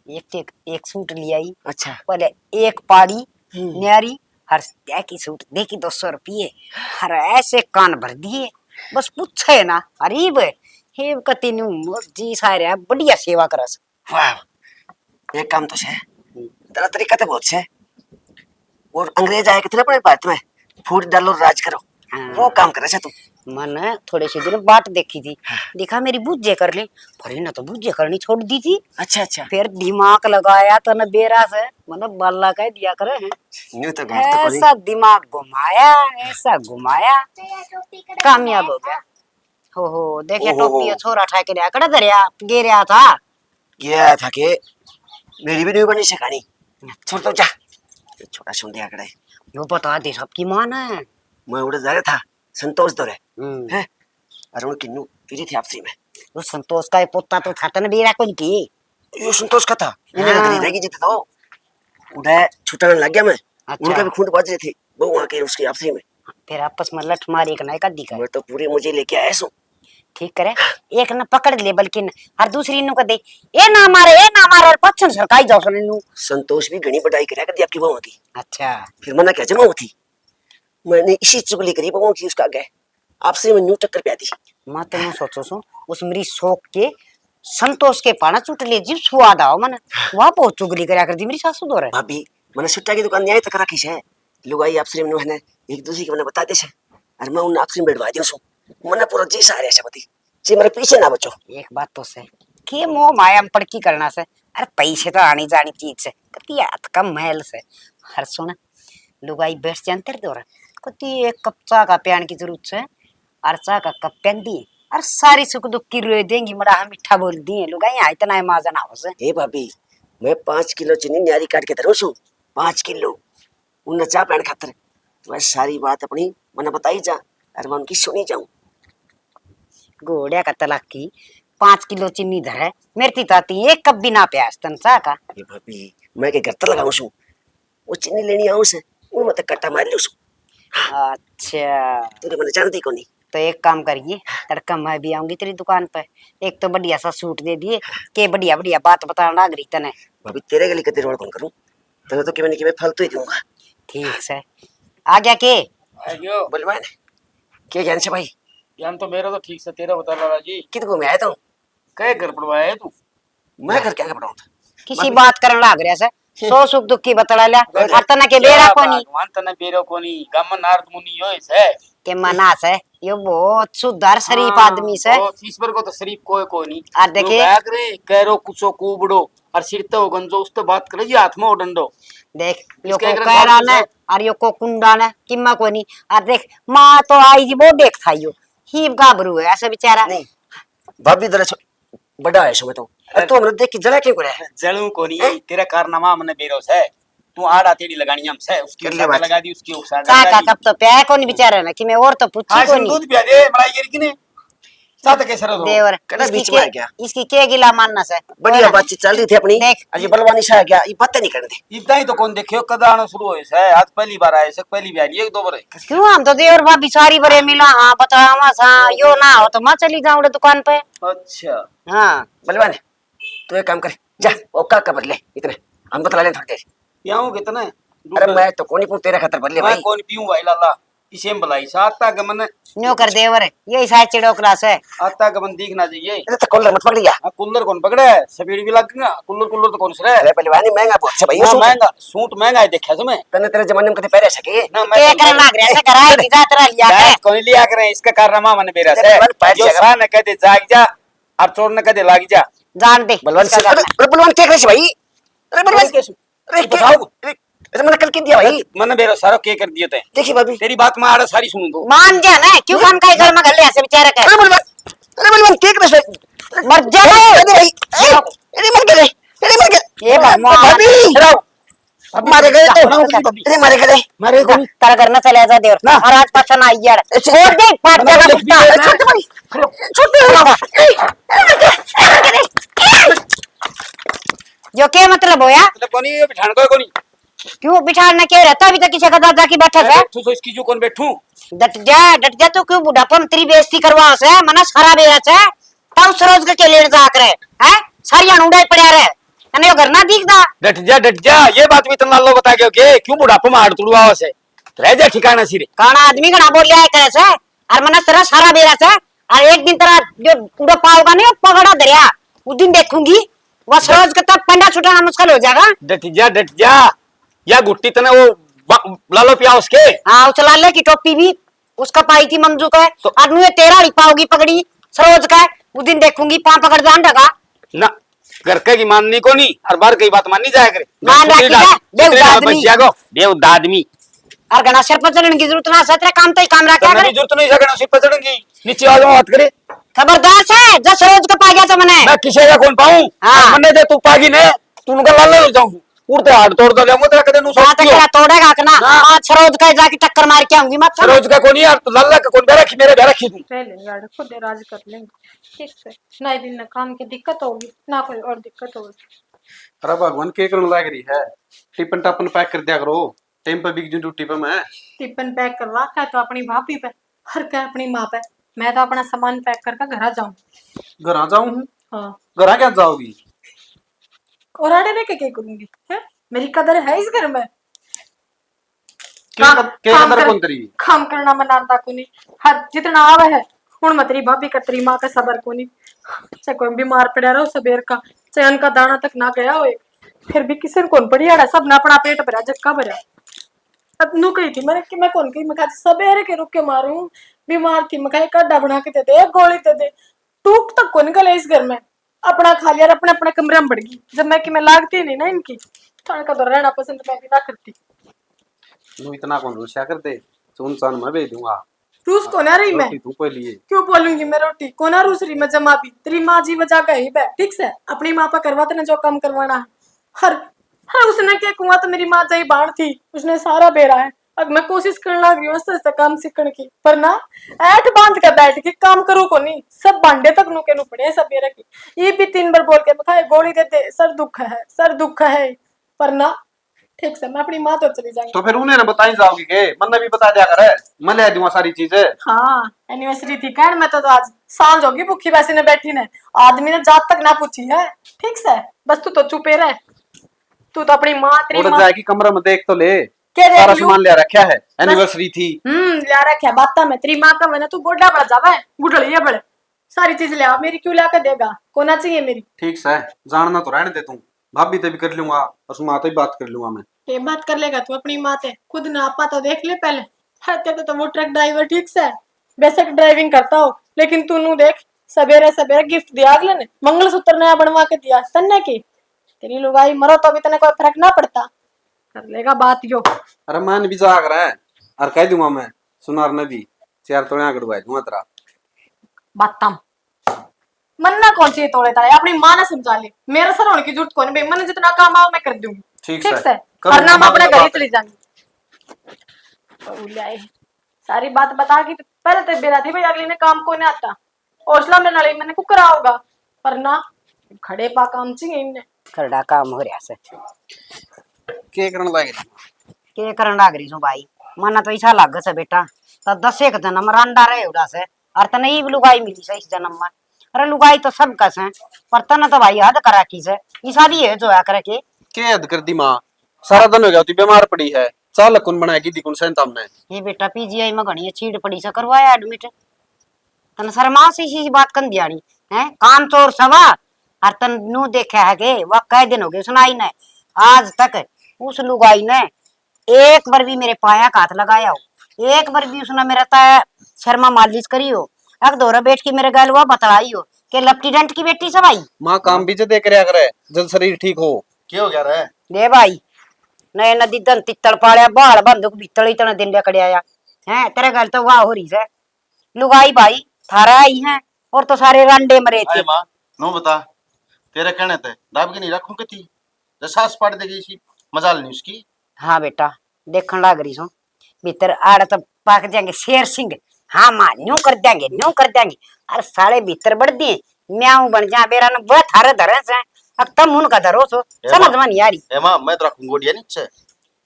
एक सूट लिया आई अच्छा पहले एक पाड़ी न्यारी हर की सूट देखी 200 रुपये हर ऐसे कान भर दिए बस पूछे ना अरे हे कति नु जी सारे बढ़िया सेवा करस वाह एक काम तो है तेरा तरीका तो बहुत है और अंग्रेज आए कितने बड़े बात में फूट डालो राज करो वो काम करे से तू। मन थोड़े से दिन बात देखी थी देखा मेरी बुझे कर ली भरी ना तो बुझे करनी छोड़ दी थी अच्छा अच्छा फिर दिमाग लगाया तो न बेरा से मतलब बल्ला कह दिया करे न्यू तो घर तो कोई ऐसा दिमाग घुमाया ऐसा घुमाया कामयाब हो गया हो देखिए ओहो। टोपी छोरा ठा के कड़ा दरिया गिरया था गया था कि मेरी भी नहीं बनी से कहानी छोड़ तो जा छोटा सुन दिया करे यो बता दे सबकी मान है मैं उड़े जा रहा था संतोष दौरे है और उनकी नू फिरी थी आपसी में वो संतोष का पोता तो था न बेरा कोई की ये संतोष का था इन्हें हाँ। लग रहेगी जितने तो उड़े छुटाने लग गया मैं अच्छा। उनका भी खूंट बाज रही थी वो वहां के उसकी आपसी में फिर आपस में लठ मारी एक ना एक दिखा मैं तो पूरी मुझे लेके आया सू ठीक करे एक न पकड़ ले बल्कि हर दूसरी नु कर दे ए ना मारे और पछन सरकाई जाओ सुन नु संतोष भी घनी बड़ाई करा कर दी आपकी बहू की अच्छा फिर मना क्या जमा थी मैंने इसी चुगली करी बहू की उसका गए आपसे में न्यू टक्कर प्या दी मैं तो सोचो सो उस मेरी शौक के संतोष के पाना चुट ले जीव स्वाद आओ मन वहां पहुंच चुगली करा कर दी मेरी सासू दो रहे भाभी मैंने सुट्टा की दुकान न्याय तक रखी है लुगाई आपसे में है एक दूसरे के मैंने बता दे से और मैं उन आपसे में बैठवा दियो सो मने पूरा जी सारे शबती जी मेरे पीछे ना बचो। एक बात तो से के मोह माया में पड़की करना से अरे पैसे तो आनी जानी चीज से कती हाथ का महल से हर सुन लुगाई बैठ जानते दो रहे कती एक कप चाह का प्यान की जरूरत है और चाह का कप प्यान दिए और सारी सुख दुख की रोए देंगी मड़ा हम मिठा बोल दिए लुगाई यहाँ इतना माजा ना हो से हे भाभी मैं 5 किलो चीनी न्यारी काट के धरूं सू 5 किलो उन चाह पैन खातर तो सारी बात अपनी मैंने बताई जा और मैं उनकी सुनी जाऊं घोड़िया का तलाक की 5 किलो चीनी धरे मेरी ताती एक कप भी ना प्यास तन चाह का ये भाभी मैं के घर तक लगाऊं सू वो चीनी लेनी आऊं से उन मत कट्टा मार लियो सू अच्छा तूने मैंने जानती को नहीं तो एक काम करिए तड़का मैं भी आऊंगी तेरी दुकान पे एक तो बढ़िया सा सूट दे दिए के बढ़िया बढ़िया बात बताना लग रही तने भाभी तेरे के लिए कितने रोड कौन करूं तेरे तो कि मैं फालतू ही दूंगा ठीक से आ गया के आयो बोल मैं क्या ज्ञान से भाई ज्ञान तो मेरा तो ठीक से तेरा बता लाला जी कित को मैं आया था कहे घर पड़वाया है तू मैं घर क्या पढ़ाऊं था किसी बात करने लग रहा से सो सुख दुख की बतला लिया और तना के बेरा कोनी भगवान तने बेरो कोनी गमन नारद मुनि यो है के मनास है यो बहुत सुधार शरीफ आदमी से बहुत ईश्वर को तो शरीफ कोई कोनी और देखिए- लोग बैग रे करो कुछो कुबड़ो और सिरते हो गंजो उस तो बात करे जी हाथ में डंडो देख यो इसके को अगर कहरा बाबू ने से- और यो को कुंडा ने किम्मा कोनी और देख मां तो आई जी वो देख था यो ही गाबरू है ऐसा बेचारा नहीं भाभी दरा बड़ा है सो तो अब तो हमने देख के जला क्यों करे जलू कोनी तेरा कारनामा मने बेरो से तू आड़ा तेड़ी लगानी हम से उसकी कर ले साथ बात। लगा दी उसकी उसा काका कब तो प्यार कोनी बेचारा ना कि मैं और तो पूछी हां कोनी दूध पिया दे मलाई गिर किने साथ कैसे रहो देवर कहना इसकी बीच में आ के- गया। इसकी के गिला मानना से बढ़िया बातचीत चल रही थी अपनी देख। अजी बलवानी शाह क्या ये बातें नहीं करने दे इतना ही तो कौन देखियो कदा आना शुरू होए से आज पहली बार आए से पहली बार एक दो बार क्यों हम तो देवर भाभी सारी बरे मिला हाँ बतावा सा यो ना हो तो मैं चली जाऊं दुकान पे अच्छा हाँ बलवान तू एक काम कर जा वो का बदले ले इतने हम बतला ले थोड़ी देर पियाऊं कितने अरे मैं तो कोनी पू तेरा खतर बदले मैं भाई कौन पीऊं भाई लाला इसे में भलाई साता गमन न्यो कर देवर यही साइड चिड़ोकला से आता गमन दिखना चाहिए ये तो कॉलर मत पकड़ लिया हाँ, कुल्लर कौन पकड़े है सफेद भी लगेगा कुल्लर कुल्लर तो कौन से अरे बलवानी महंगा बहुत से भाई हाँ, सूट महंगा सूट महंगा है देखा तुम्हें तने तेरे जमाने में कभी पहने सके ना के कर लाग रहा है कराए की जात रहा लिया के कौन लिया करें इसका कारनामा मन बेरा अरे से बलवान, पैर जो जगह- सा न कहते जाग जा और चोर न कहते लाग जा जान दे बलवान इसका से अरे करना। बलवान क्या करे भाई अरे बलवान कैसे? अरे तू बताओ। अरे मैंने कल क्या दिया भाई मन बेरा सारा के कर दिए थे देखिए भाभी तेरी बात में आड़ा सारी सुन दो मान जा ना क्यों काम का घर में घर ले ऐसे बेचारा के अरे बलवान क्या करे मर जा अरे भाई अरे मर गए अरे मर गए ये भगवान। भाभी मारे गए अरे मारे गए मारे कौन तारा घर ना चले जा देवर और आज पाछा ना आई यार छोड़ दे फाट जाएगा कुत्ता जो क्या मतलब हो यार मतलब कोनी ये बिठान को कोनी क्यों बिठाना क्या रहता अभी तक किसी का दादा की बैठा है तू सो इसकी जो कौन बैठूं डट जा तो क्यों बुढ़ापन तेरी बेइज्जती करवा से मना सारा बेरा से तब सरोज के लेट जा करे हैं सारी अणुडा पड़या रहे अने यो घर ना दिखदा डट जा ये बात भी इतना लो बता के क्यों बुढ़ापा में हाड़ तुड़वा से रह जा ठिकाना सिरे काना आदमी घना बोल लिया करे से और मना तेरा सारा बेरा से और एक दिन तेरा जो उड़ा पाओगा नहीं पकड़ा दरिया उस दिन देखूंगी वो सरोज के तब पंडा छुटाना मुश्किल हो जाएगा डट जा या गुट्टी तने वो लालो पिया उसके हाँ उस लाले की टोपी भी उसका पाई थी मंजू का तो- और नुए तेरा ही पाओगी पकड़ी सरोज का उस दिन देखूंगी पां पकड़ जान ढका ना घर के की माननी को नहीं हर बार कई बात माननी जाया करे मान रखी जा, बेहुदा आदमी। बेहुदा आदमी और घना सिर पर चढ़ने की जरूरत ना सतरे काम तो ही काम रखा तने करे भी जरूरत नहीं सकना सिर पर चढ़ेंगी नीचे आ जाओ बात करे खबरदार से जब सरोज का पा गया तो मैंने मैं किसी का कौन पाऊं हाँ। मन्ने दे तू पागी ने तू उनका लाल हो जाऊं उड़ते हाड़ तोड़ दो जाऊंगा तेरा कदे नु वहां तक सोचती हो तेरा तोड़ेगा कि ना हाँ। आज सरोज का जाके टक्कर मार के आऊंगी मत सरोज का कोनी यार तू लाला का कौन बेरा की मेरे बेरा की तू पहले यार खुद राज कर लेंगे ठीक से ना दिन ना काम की दिक्कत होगी ना कोई और दिक्कत होगी अरे भगवान के करने लग रही है टिफिन टापन पैक कर दिया करो टाइम पे बिक जू ड्यूटी पे मैं टिफिन पैक करवा है तो अपनी भाभी पे हर क्या अपनी माँ पे मैं तो अपना सामान पैक करके घर आ जाऊं घर आ जाऊं हाँ घर आ क्या जाओगी और आड़े रह के क्या करूंगी है मेरी कदर है इस घर में के कदर कौन तेरी काम करना मनाता को नहीं हर जितना आवे है हुन मतरी भाभी का तेरी माँ का सबर को नहीं चाहे कोई बीमार पड़ा रहो सबेर का चाहे उनका दाना तक ना गया हो फिर भी किसी ने कौन पड़ी आड़ा सब ना अपना पेट भरा जक्का भरा अब नू कही थी मैंने कि मैं कौन कही मैं कहा सबेरे के रुक के मारूं बीमार थी मैं कहा काढ़ा बना के दे दे एक गोली दे दे टूक तक कौन गले इस घर में अपना खा लिया और अपने अपने कमरे में बढ़ गई जब मैं कि मैं लागती नहीं ना इनकी थाने का तो रहना पसंद मैं भी ना करती तू इतना कौन रुस्या कर दे सुन सान मैं भेज दूंगा रूस को ना रही मैं रोटी तू पे लिए क्यों बोलूंगी मैं रोटी को ना रूस रही मैं जमा भी तेरी माँ जी बजा गई बे ठीक से अपनी माँ पर करवाते ना जो काम करवाना है हर हर उसने क्या कुआ तो मेरी माँ जाई बाण थी उसने सारा बेरा है अब मैं कोशिश करने लग रही हूँ ऐसे काम सीखने की पर ना ऐठ बांध कर बैठ के काम करूँ को नहीं सब बांडे तक नुके नु पड़े सब बेरा की ये भी 3 बार बोल के बताए गोली देते सर दुख है पर ना ठीक से मैं अपनी माँ तो चली जाऊंगी तो फिर उन्हें ना बताई जाओगी के मन भी बता दिया करे मैं ले दूंगा सारी चीजें हाँ एनिवर्सरी थी कहन मैं तो आज सांझ होगी भूखी वैसे ने बैठी ने आदमी ने जात तक ना पूछी है ठीक से बस तू तो चुपे रहे तू तो अपनी माँ तेरी उड़ माँ जाएगी कमरे में देख तो ले क्या देख सारा लूं? सामान ले रखा है एनिवर्सरी थी लिया रखा बाता में तेरी माँ का मैंने तू गोड्डा बढ़ जावे गुटड़ी है बड़े सारी चीज ले आ मेरी क्यों ला कर देगा कोना चाहिए मेरी ठीक से जानना तो रहने दे तू भाभी से भी कर लूंगा और माँ से भी बात कर लूंगा मैं। ये बात कर लेगा तू अपनी माँ से, खुद ना आपा तो देख ले पहले। है तेरे तो वो ट्रक ड्राइवर ठीक से है, बेशक ड्राइविंग करता हो, लेकिन तू नू देख सवेरे सवेरे गिफ्ट दिया अगले ने, मंगलसूत्र नया बनवा के दिया तन्ने की। तेरी लुगाई मरो तो भी तने कोई फर्क ना पड़ता, कर लेगा बात यो। अरे मान भी जाग रहा है और कह दूंगा मैं सुनार ने भी 4 तोड़िया कटवाई दूंगा तेरा। बातम मन्ना कौन सी तोड़े तारे, अपनी माँ ने समझा ले, मेरे सर होने की जरूरत कौन है, मैंने जितना काम आओ मैं कर दूंगी। ठीक ठीक से। से करूंगा, वरना मैं मैं अपने बता घर ही दूं। चली जाऊंगी। बहू ल्याए, सारी बात बता की पहले तो बेरा थी भाई अगली ने काम को नहीं आता, हौसला में नाले मैंने कुकरा होगा, पर ना खड़े पा काम चाहिए इनने। करड़ा काम हो रहा से के करने लगे के करन लाग रही सो भाई। मना तो ऐसा लाग से बेटा तो 10 एक जन्म रंडा रहे उड़ा से और तने ई लुगाई मिली से इस जन्म में। अरे लुगाई तो सब कस है पर तने तो भाई हद करा की से ई शादी है जो आ करे के हद कर दी माँ। सारा दिन हो गया तू बीमार पड़ी है, चाल कौन बनाएगी दी कौन सेंता हमने। ये बेटा पीजीआई में घणी चीड़ पड़ी से करवाया एडमिट। तन शर्मा से इसी बात कन दियानी है काम चोर सवा और तन नु देखा है के वह कई दिन हो गए सुनाई ने आज तक उस लुगाई ने एक बार भी मेरे पाया का हाथ लगाया हो, एक बार भी उसने मेरा ता शर्मा मालिश करी हो, अग दोरा बैठ के मेरे गल वो बतलाई हो के लेफ्टिनेंट की बेटी से भाई। माँ काम भी दे कर करे जब शरीर ठीक हो। क्या हो गया रे दे भाई नए नदी दन तित्तड़ पाड़या बाल बंदूक भीतर इतना दिन लेकड़े आया है तेरे गल तो वाह हो रही से लुगाई भाई थारा आई है और तो सारे रंडे मरे थे। माँ नो बता तेरे कहने थे दाब की नहीं रखूं कि थी सास पाट देगी इसी मजाल नहीं उसकी। हाँ बेटा देखने लग रही सो भीतर आड़ तो पाक जाएंगे शेर सिंह। हाँ माँ न्यू कर देंगे न्यू कर देंगे अरे साले भीतर बढ़ दिए म्याऊ बन जा बेरा न वह थारे धरे से अब तुम उनका धरो सो समझ में नहीं आ रही। ए माँ मैं तो रखूं गोडिया नीचे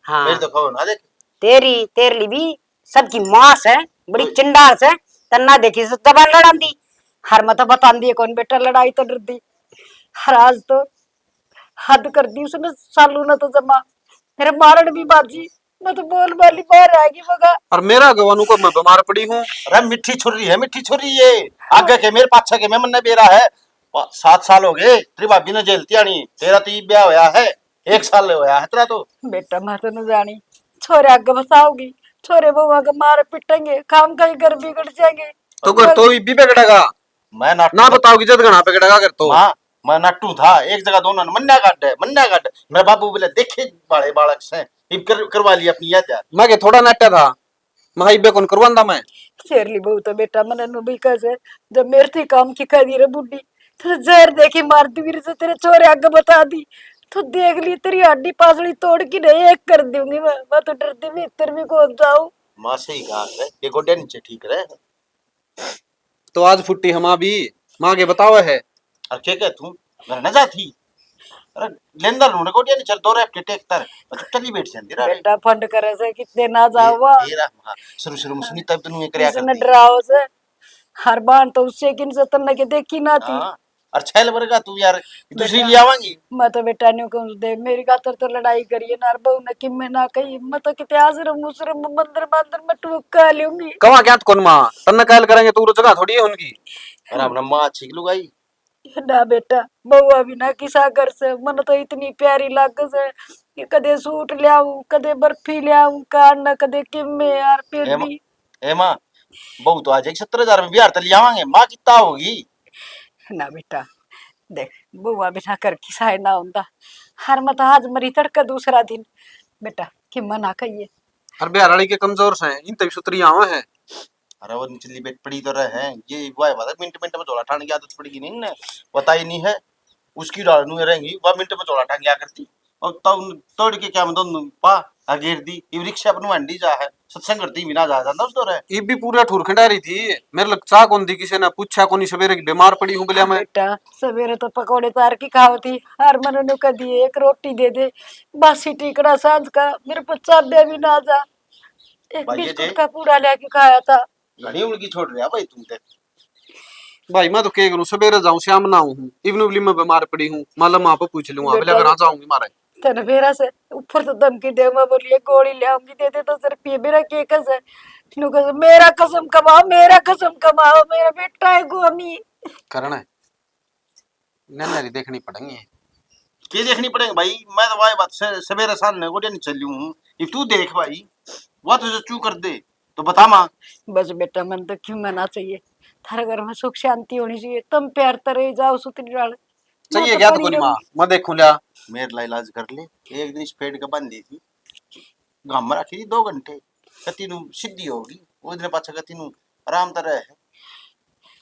हाँ मेरी तो खबर ना देख। तेरी भी सबकी मास है बड़ी चिंडार से तन्ना देखी से दबा लड़ा दी हर मत बता दी कौन बेटा लड़ाई तो डर दी हर आज तो हद कर दी उसने सालू ने तो जमा मेरे मारण भी बाजी मैं तो बोल वाली बाहर आएगी मगा। और मेरा गवानू को मैं बीमार पड़ी हूँ। अरे मिठी छुरी है मिठी छुरी ये आगे के मेरे पाछे के मैं मन बेरा है 7 साल हो गए तेरी भाभी ने जेल तियानी तेरा तो ब्याह होया है 1 साल होया है तेरा तो। बेटा मैं तो न जानी छोरे आगे बसाओगी छोरे वो आगे मारे पिटेंगे काम का ही घर बिगड़ जाएंगे। तो कर तो भी बिगड़ेगा मैं ना बताओगी जद घना बिगड़ेगा कर तो। हाँ मैं नट्टू था एक जगह दोनों ने मन्ना काट मेरे बाबू बोले देखे बड़े बालक से करवा लिया अपनी याद यार। मैं के थोड़ा नट्टा था मैं इबे कौन करवांदा मैं शेरली बहू तो बेटा मन नु भी कैसे जब मेरे थी काम की खा दी रे बुड्ढी तेरे जहर देखी मार दी मेरे से तेरे छोरे आगे बता दी तो देख ली तेरी हड्डी पासड़ी तोड़ की नहीं एक कर दूंगी मैं तो डरती भी इतर भी कौन जाऊं। माँ से ही कहा है ये गोड्या नीचे ठीक रहे तो आज फुट्टी हम भी माँ के बतावे है और क्या कह तू घर न जाती अरे लेंदर नु गोड्या नहीं चल दो रे टेक तर तो चली बैठ जाती रे बेटा फंड करे से कितने ना जावा तेरा शुरू में सुनी तब तू ये करया इसने करती डराओ से हर बार तो उससे किन से तन्ने के देखी ना थी। हां और छैल वर्गा तू यार दूसरी ले आवांगी मैं तो बेटा न्यू कहूं दे मेरी खातर तो लड़ाई करिए ना बहू ने कि मैं ना कही मैं तो किते आश्रम मुसरम मंदिर मंदिर में टूका लूंगी। कवा क्या कौन माँ तन्ना कायल करेंगे तू जगह थोड़ी है उनकी। और अपना माँ छिक लुगाई ना बेटा बउआ भी ना किसा घर से मन तो इतनी प्यारी लाग से कि कदे सूट ले आऊं कदे बर्फी ले आऊं कार ना कदे किम्मे यार फिर भी ए माँ बहु तो आज 70,000 में बिहार तली आवांगे माँ कितना होगी। ना बेटा देख बउआ बिना कर किसा ना होता हर मत आज मरी तड़का दूसरा दिन बेटा कि मना कहिए और बिहार वाली के कमजोर से इन तभी सुतरी आवे हैं। अरे वो निचली बेट पड़ी तो रहे हैं ये वाई बात मिनट मिनट में झोला ठाने की आदत पड़ेगी नहीं ना बताई नहीं है उसकी डाल नु रहेंगी वह मिनट में झोला ठान क्या करती और तब तोड़ के क्या मतलब पा अगेर दी ये रिक्शा अपन मंडी जा है सत्संग करती बिना जा जाता उस दौरे ये भी पूरा ठुर खंडा रही थी मेरे लग चा कौन दी किसी ने पूछा कौन सवेरे की बीमार पड़ी हूँ बोलिया मैं बेटा सवेरे तो पकौड़े तार की खावती हर मनु का दिए एक रोटी दे दे बासी टिकड़ा सांझ का मेरे को चाबे भी ना जा एक भाई ये बिस्कुट जे- का पूरा लेके खाया था। घड़ी उड़की छोड़ रहा भाई तुम देख भाई मैं तो क्या करूँ सवेरे जाऊँ शाम ना हूँ इवन बोली मैं बीमार पड़ी हूँ मालूम माँ पे पूछ लूंगा बोले अगर जाऊंगी मारे तेने मेरा से ऊपर तो धमकी दे मैं बोलिए गोली ले आऊंगी दे दे तो सिर्फ ये मेरा के कस है नु कस मेरा कसम कमाओ मेरा बेटा है गोमी करना है नन्नरी देखनी पड़ेंगे के देखनी पड़ेगा भाई, मैं तो वाई बात सवेरे सामने गोड़िया नहीं चली हूँ। ये तू देख भाई, वो तो जो चू कर दे तो बता माँ। बस बेटा मन तो क्यों मना चाहिए, थारे घर में सुख शांति होनी चाहिए, तुम प्यार तरह जाओ सुतरी डाल चाहिए क्या तो कोनी माँ, मैं देखूं लिया। मेरे ला इलाज कर ले। एक दिन इस पेड़ का बंद दी थी, गाम में रखी थी 2 घंटे, कती नु सीधी होगी वो दिन पाछा कती नु आराम तरह है।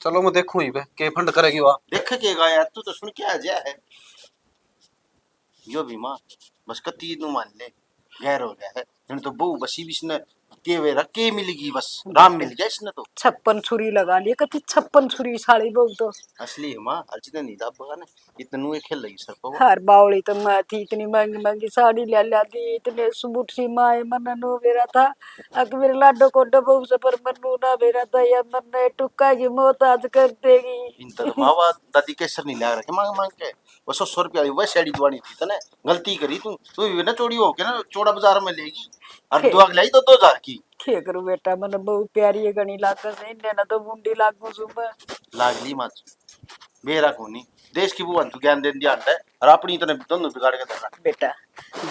चलो मैं देखूं ही के फंड करेगी वहाँ। देख के गा यार, तू तो सुन के आ जा है यो भी माँ, बस कती नु मान ले गैर हो गया है। नहीं तो बहु बसी भी इसने केवे रखे मिलेगी, बस राम मिल गया इसने तो। 56 छुरी लगा लिए, कति 56 छुरी साड़ी बोल तो असली है माँ, अर्जित नहीं दाब बगा ना इतने एक खेल लगी सर को। हर बावली तो मैं थी, इतनी महंगी महंगी साड़ी ले ला दी, इतने सुबुट सी माए मन नो बेरा था। अक मेरे लाडो को डबो से पर मनु ना बेरा था, या मन ने टुक्का की मोहताज कर देगी। इन तर मावा दादी केसर नहीं ला रखे मांग मांग के, वो 100 रुपया वह साड़ी दुआनी थी तने, गलती करी तू भी ना चोरी हो के ना चौड़ा बाजार में लेगी और दुआ लाई तो 2000 की। क्या करूं बेटा, मन बहुत प्यारी है गणी लागत है, इन्हें ना तो मुंडी लागू सुबह लागली माँ बेरा कोनी देश की बुआ तू ज्ञान देन दिया है और अपनी इतने दोनों बिगाड़ के दे। बेटा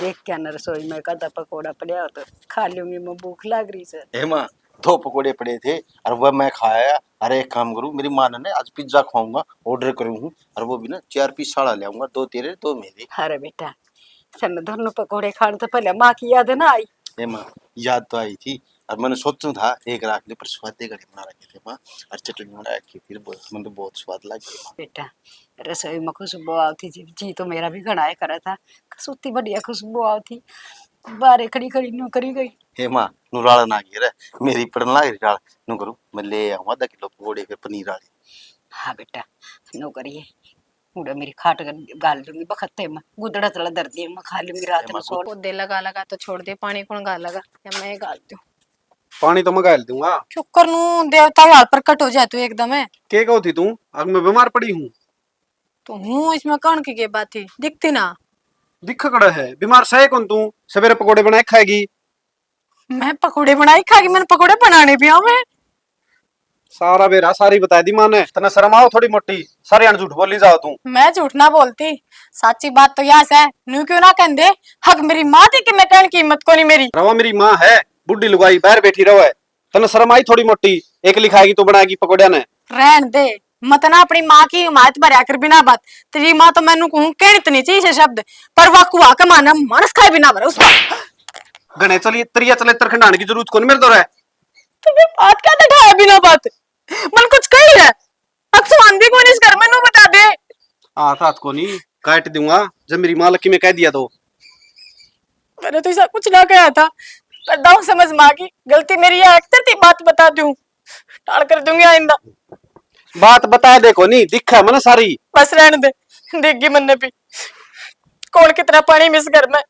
देख क्या न रसोई में कदा पकोड़ा पड़े हो तो खा लूंगी, मैं भूख लाग रही से। हे माँ 2 पकोड़े पड़े थे और वह मैं खाया। अरे एक काम करूँ, मेरी माँ ने आज पिज्जा खाऊंगा ऑर्डर करूँ हूँ और वो भी ना 4 पीस साड़ा ले आऊंगा, 2 तेरे 2 मेरे। अरे बेटा सन दोनों पकोड़े खाने तो पहले माँ की याद ना आई। हे माँ याद तो आई थी और मैंने सोचूं था एक राख ले, पर स्वाद घड़ी बना रखे थे माँ और चटनी बना रखी, फिर मन तो बहुत स्वाद लगी माँ। बेटा रसोई में खुशबू आती थी, जी तो मेरा भी घना करा था, सूती बढ़िया खुशबू आती, बारे खड़ी खड़ी न्यू करी गई। हे माँ नु राड़ा ना गिरे, मेरी पड़न लाग रही राड़ नु करूँ, मैं ले आऊँ आधा किलो पकोड़े के पनीर वाले। हाँ बेटा नो करिए, उड़ा मेरी खाट गाल दूंगी बखत्ते में, गुदड़ा तला दर्द है, मैं खा लूंगी रात में सो। पौधे लगा लगा तो छोड़ दे, पानी कौन गालेगा, या मैं गालती हूँ। पानी तो मैं गाल दूंगा। क्यों करूँ, देवता हाल पर कट हो जाए तू एकदम है। के कहो थी तू, अब मैं बीमार पड़ी हूँ। तो हूँ इसमें कौन की बात थी, दिखती ना। दिख खड़ा है, बीमार सहे कौन तू, सवेरे पकोड़े बनाए खाएगी। मैं पकोड़े बनाई खागी, मैंने पकोड़े बनाने भी आवे। सारा बेरा सारी बता दी माँ ने, तना शर्म आओ थोड़ी मोटी, सारे झूठ बोली जाओ तू। मैं झूठ ना बोलती, सच्ची बात तो यह है, न्यू क्यों ना कह दे, हक मेरी माँ थी कि मैं कहने की हिम्मत को नहीं मेरी। रवा मेरी माँ है, बुढ़ी लुगाई बाहर बैठी रहो, तना शर्म आई थोड़ी मोटी, एक लिखाएगी तू बनाएगी पकोड़िया ने। रहन दे, मत ना अपनी माँ की हिमायत भरिया कर बिना बात, तेरी माँ तो मैनू कहूँ कहनी तो नहीं चाहिए शब्द, पर वह कुआ का माना मनस खाए बिना भरे उस गणे चलिए तरिया चले तरखंडाने की जरूरत कौन मेरे दो है। तुम्हें बात क्या बैठाया बिना बात, मन कुछ कही है, अक्सर भी कौन इस घर में नू बता दे। रात को नहीं काट दूंगा, जब मेरी माँ लकी में कह दिया तो। मैंने तो ऐसा कुछ ना कहा था, पर दाऊ समझ माँ की गलती मेरी है, अक्सर थी बात बता दूं, टाल कर दूंगी आइंदा। बात बता देखो नहीं दिखा मन सारी, बस रहने दे, देगी मन ने भी कौन कितना पानी मिस घर में,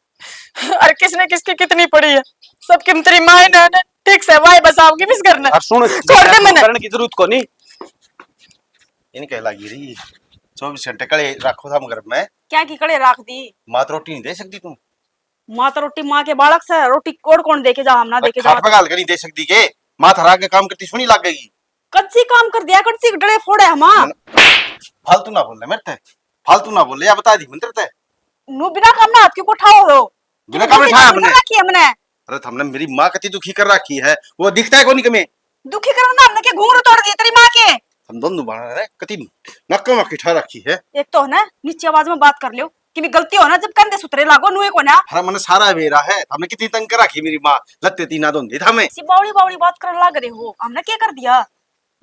और किसने किसकी कितनी पड़ी है, सबकी तेरी माँ ने ठीक से वाई बसाओगी मिस करना। और सुन छोड़ दे मैंने, करने की जरूरत को नहीं। इनके लगी रही 24 घंटे कड़े रखो था मगर मैं क्या की कड़े रख दी, माँ तो रोटी नहीं दे सकती तुम। माँ तो रोटी माँ के बालक से, रोटी कोड कौन देके जा, हम ना देके जा। खाट पगाल कर नहीं दे सकती के, माँ थरा के काम करती सुनी लग गई। कच्ची काम कर दिया, कच्ची डड़े फोड़े हम। फालतू ना बोल रहे मेरे ते, फालतू ना बोल रहे, या बता दी मंत्र ते। नु बिना काम ना हाथ क्यों उठाओ हो, बिना काम उठाया हमने। रखी हमने, अरे हमने मेरी माँ कति दुखी कर रखी है, वो दिखता है कौन कमे। दुखी करना हमने के घूंघरू तोड़ दिए तेरी माँ के। हम दोनों बना रहे कति नक्का मक्की ठा रखी है। एक तो है ना नीचे आवाज में बात कर लियो कि मैं गलती हो ना, जब कंधे सुतरे लागो नुए को ना। हरा मन सारा बेरा है, हमने कितनी तंग कर रखी मेरी माँ, लत्ते तीना दोंदे था हमें। सी बावड़ी बावड़ी बात करने लग रहे हो, हमने क्या कर दिया,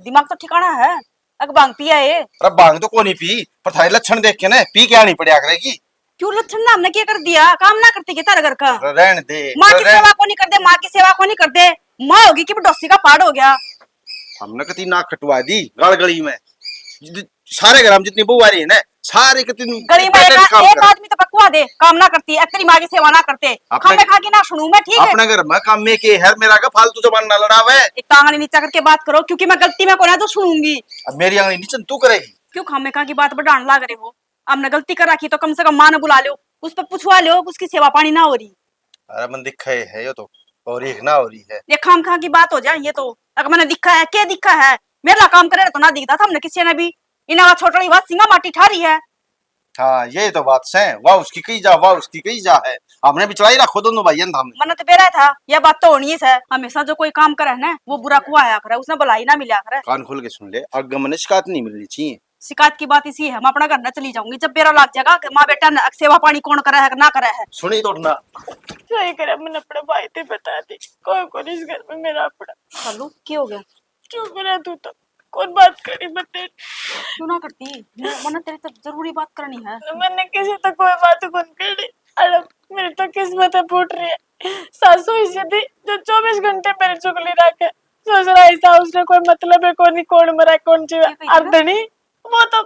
दिमाग तो ठिकाना है, अग बांग पिया है। अरे बांग तो कोनी पी, पर थारे लक्षण देख के ना पी के आनी पड़िया करेगी। क्यों लक्षण ना हमने क्या कर दिया, काम ना करते क्या तारे घर का। रहने दे, माँ की सेवा को नहीं कर दे, माँ की सेवा को नहीं कर दे, माँ होगी कि डोसी का पाड़ हो गया। हमने कति नाक कटवा दी गड़ गली में, सारे घर हम जितनी बहू आ रही है ना सारे कति गली में एक आदमी तो पकवा दे, काम ना करती है, तेरी माँ की सेवा ना करते, खाने खा के ना सुनूं मैं, ठीक है। अपने घर में काम में के है, मेरा का फालतू जबान ना लड़ावे। एक टांगनी नीचा करके बात करो, क्योंकि मैं गलती में को ना तो सुनूंगी। अब मेरी आंगली नीचे तू करेगी क्यों खामे खा की बात बढ़ाने लग रहे हो, हमने गलती कर रखी तो कम से कम माँ ने बुला लो, उस पर पूछवा लो, उसकी सेवा पानी ना हो रही। अरे मन दिखा है ये तो, और एक ना हो रही है। ये खाम खा की बात हो जाए, ये तो अगर मैंने दिखा है, क्या दिखा है, मेरा काम करे तो ना दिखता था, हमने किसी ने भी इना छोटी बात सिंगा माटी ठा रही है। हाँ ये तो बात है, वाह उसकी कही जा, वाह उसकी कही जा है। हमने भी चलाई रखो दोनों भाई हमने। मन तो बेरा था, यह बात तो होनी है। हमेशा जो कोई काम करे ना वो बुरा कुआ आया करे, उसने भलाई ना मिला करे। कान खोल के सुन ले, आगे मैंने शिकायत नहीं मिलनी चाहिए। शिकायत की बात इसी है, मैं अपना घर न चली जाऊंगी जब बेरा लग जाएगा कि माँ बेटा सेवा पानी कौन करे है ना करे है। सुनी तो ना सही करे, मैंने अपने भाई से बता दी कोई कोई इस घर में मेरा अपना। चलो क्या हो गया? क्यों करे तू तो कौन बात करी बते? क्यों ना करती? मन तेरी तो जरूरी बात करनी है। मैंने किसी तो कोई बात कौन करी। अरे मेरी तो किस्मत फूट रही है। सासू इसे थी जो 24 घंटे मेरी चुगली रखे। सोच रहा ऐसा उसने कोई मतलब है, कौन कौन मरा कौन जीवा अर्धनी वो तो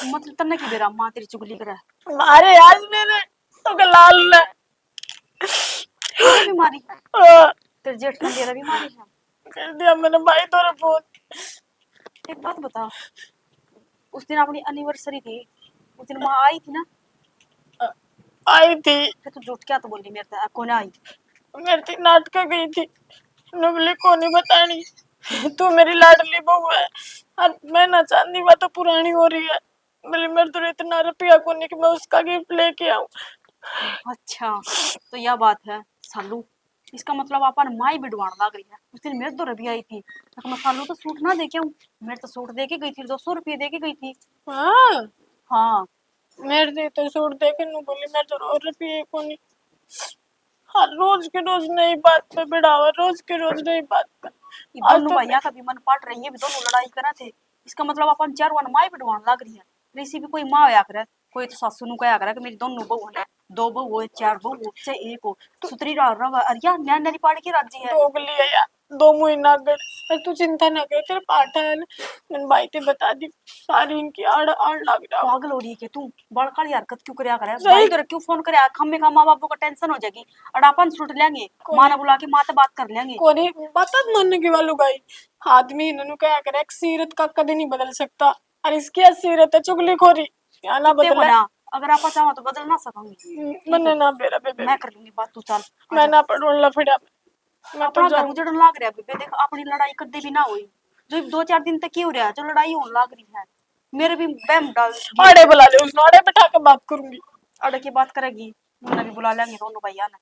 मतलब तन्ने की बेरा माँ तेरी चुगली करे? मारे आज मैंने तो लाल ने तेरी बीमारी है, हाँ, तेरे जेठ ने तेरा बीमारी है। कर दिया मैंने भाई तोरे फोन। एक बात बता, उस दिन अपनी एनिवर्सरी थी, उस दिन माँ आई थी ना? आई थी फिर तू झूठ क्या तो बोली मेरे से, कौन आई? मेरी थी नाटक गई थी नबली को नहीं बतानी। तू मेरी लाडली बहू है और मैं ना चांदी बात तो पुरानी हो रही है। मेरे तो इतना रुपया को नहीं कि मैं उसका गिफ्ट लेके आऊं। अच्छा तो यह बात है सालू, इसका मतलब अपन माई बिडवाण लाग रही है। उस दिन मेरे तो रवि आई थी, तो मैं सालू तो सूट ना दे के आऊं। मेरे तो सूट दे के गई थी, 200 रुपये दे के गई थी। हाँ हाँ मेरे से तो सूट देखे न बोली मैं तो और रुपये को नहीं। हाँ रोज के रोज नई बात पे बिड़ावा, रोज के रोज नई बात पे। ये आज दोनों तो भैया का भी मन पाट रही है, भी दोनों लड़ाई करा थे। इसका मतलब अपन चार वन माई बिडवाण लाग रही है। ऋषि भी कोई माँ आया करे, कोई तो सासू नु कया करे कि मेरी दोनों बहू है, 2 बहू है, 4 बहू हो, चाहे एक हो, सुतरी रहा अरिया न्याय नरी पाड़ के राज्य है। दोगली है यार, 2 महीना गड़। पर तू चिंता ना कर, तेरे पाठ है ना। मैंने भाई ते बता दी सारी इनकी आड़ आड़ लग रहा। पागल हो रही है कि तू? बड़काली हरकत क्यों करया करे? सही। भाई घर क्यों फोन करे? खम्मे का माँ बाप को टेंशन हो जाएगी। और अपन सुट लेंगे, माँ ने बुला के माँ से बात कर लेंगे। कोनी बता मानने की वालू गई। आदमी इन्होंने क्या करे, एक सीरत का कभी नहीं बदल सकता। और इसकी सीरत है चुगलीखोरी, या ना कितने बदले। बना, अगर आप चाहो तो बदल ना सकूंगी। मैंने ना बेरा बेबे मैं कर लूंगी बात, तू चल। मैं ना पढ़ूं लफड़ा। मैं तो अपना घर जाऊं। उजड़न लाग रहा बेबे, देख अपनी लड़ाई कदे भी ना हुई। जो 2-4 दिन तक ही हो रहा है, जो लड़ाई होने लाग रही है, मेरे भी बहम डाल दी। आड़े बुला ले, उसने आड़े बैठा के बात करूंगी। अड़ की बात करेगी, मुन्ना भी बुला लेंगे दोनों भैया ने।